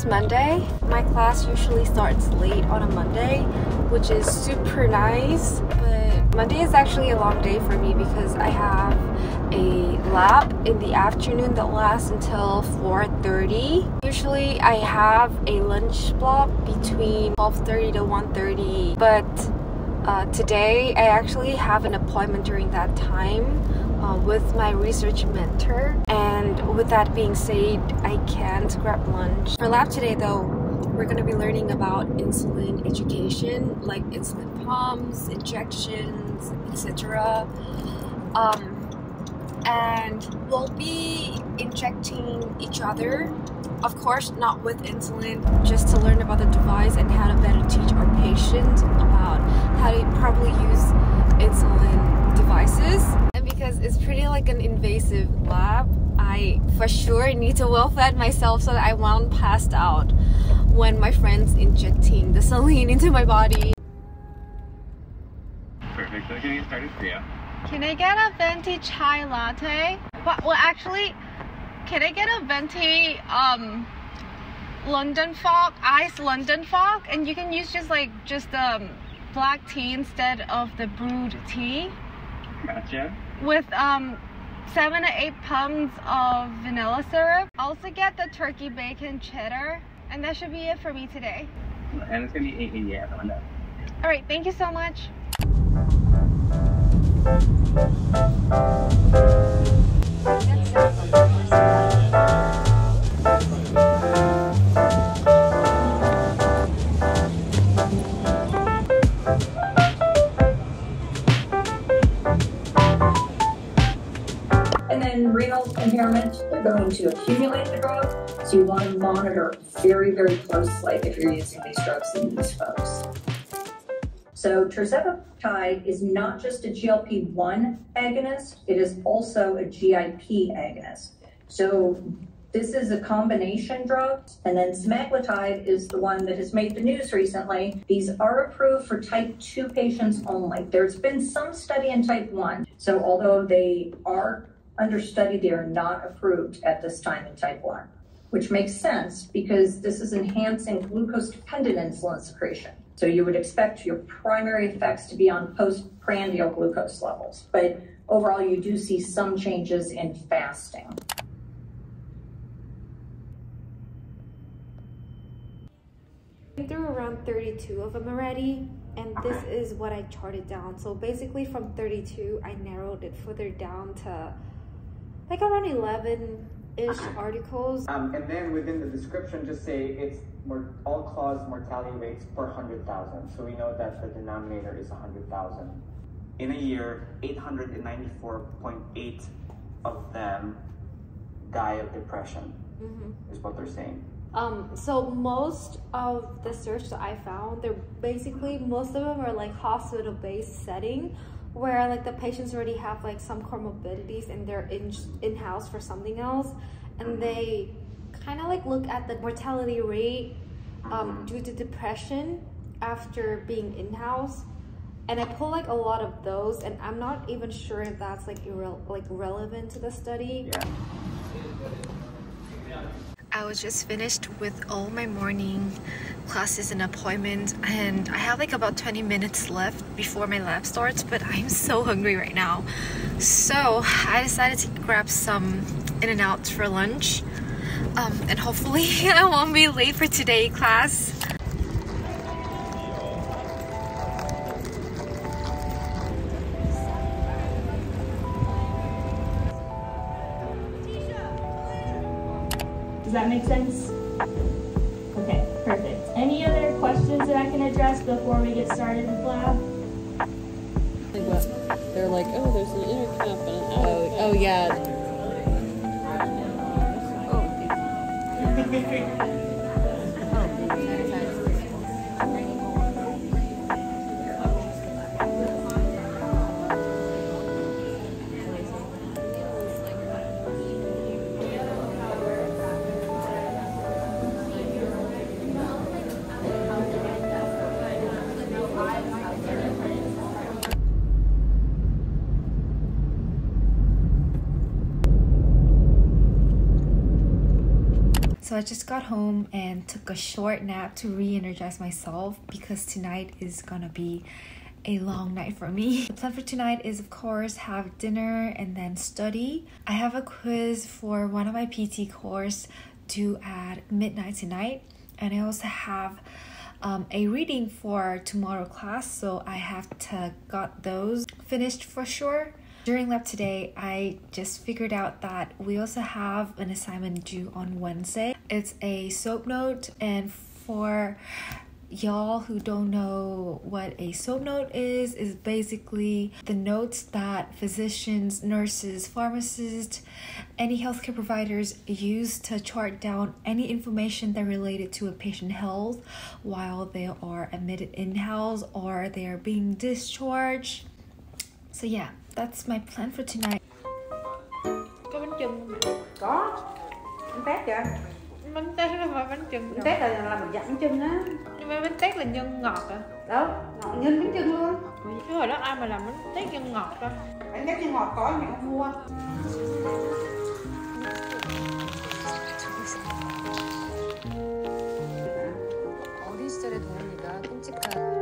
is Monday. My class usually starts late on a Monday, which is super nice. But Monday is actually a long day for me because I have a lab in the afternoon that lasts until 4:30. Usually I have a lunch block between 12:30 to 1:30, but today I actually have an appointment during that time with my research mentor, and with that being said, I can't grab lunch. For lab today though, we're going to be learning about insulin education, like insulin pumps, injections, etc. And we'll be injecting each other, of course not with insulin, just to learn about the device and how to better teach our patients about how to properly use insulin devices. And because it's pretty like an invasive lab, I for sure need to well fed myself so that I won't pass out when my friend's injecting the saline into my body. Perfect. So can you start it for you? Can I get a venti chai latte? Well, actually, can I get a venti London fog, iced London fog? And you can use just black tea instead of the brewed tea. Gotcha. With 7 to 8 pounds of vanilla syrup. Also get the turkey bacon cheddar, and that should be it for me today. And it's gonna be 880 at the window. All right, thank you so much. And then renal impairment, they're going to accumulate the drug, so you want to monitor very, very closely if you're using these drugs in these folks. So tirzepatide is not just a GLP-1 agonist, it is also a GIP agonist. So this is a combination drug, and then semaglutide is the one that has made the news recently. These are approved for type 2 patients only. There's been some study in type 1, so although they are under study, they are not approved at this time in type 1, which makes sense because this is enhancing glucose-dependent insulin secretion. So you would expect your primary effects to be on postprandial glucose levels, but overall you do see some changes in fasting. I went through around 32 of them already, and this is what I charted down. So basically from 32, I narrowed it further down to like around 11-ish articles. And then within the description, just say it's all-cause mortality rates per 100,000. So we know that the denominator is 100,000. In a year, 894.8 of them die of depression, is what they're saying. So most of the search that I found, most of them are like hospital-based setting, where like the patients already have like some comorbidities and they're in-house for something else, and they kind of like look at the mortality rate due to depression after being in-house, and I pull like a lot of those, and I'm not even sure if that's like relevant to the study. Yeah. I was just finished with all my morning classes and appointments, and I have like about 20 minutes left before my lab starts, but I'm so hungry right now. So I decided to grab some In-N-Outs for lunch, and hopefully I won't be late for today's class. Does that make sense? Okay, perfect. Any other questions that I can address before we get started with lab? Like what? They're like, oh, there's an inner cup and an outer cup. Oh yeah. So So I just got home and took a short nap to re-energize myself because tonight is gonna be a long night for me. The plan for tonight is, of course, have dinner and then study. I have a quiz for one of my PT course due at midnight tonight, and I also have a reading for tomorrow class, so I have to got those finished for sure. During lab today, I just figured out that we also have an assignment due on Wednesday. It's a soap note, and for y'all who don't know what a soap note is basically the notes that physicians, nurses, pharmacists, any healthcare providers use to chart down any information that related to a patient health while they are admitted in-house or they are being discharged. So yeah, that's my plan for tonight. Có bánh chưng mà. Có. Bánh tét kìa. Bánh tét nó phải bánh chưng. Bánh tét là mình dặn bánh chưng á. Nhưng mà bánh tét là nhân ngọt à? Đâu, ngọt nhân bánh chưng luôn. Chứ hồi đó ai mà làm bánh tét nhân ngọt đâu. Bánh tét nhân ngọt có nhưng không mua. 어린 시절의 도훈이가 끔찍한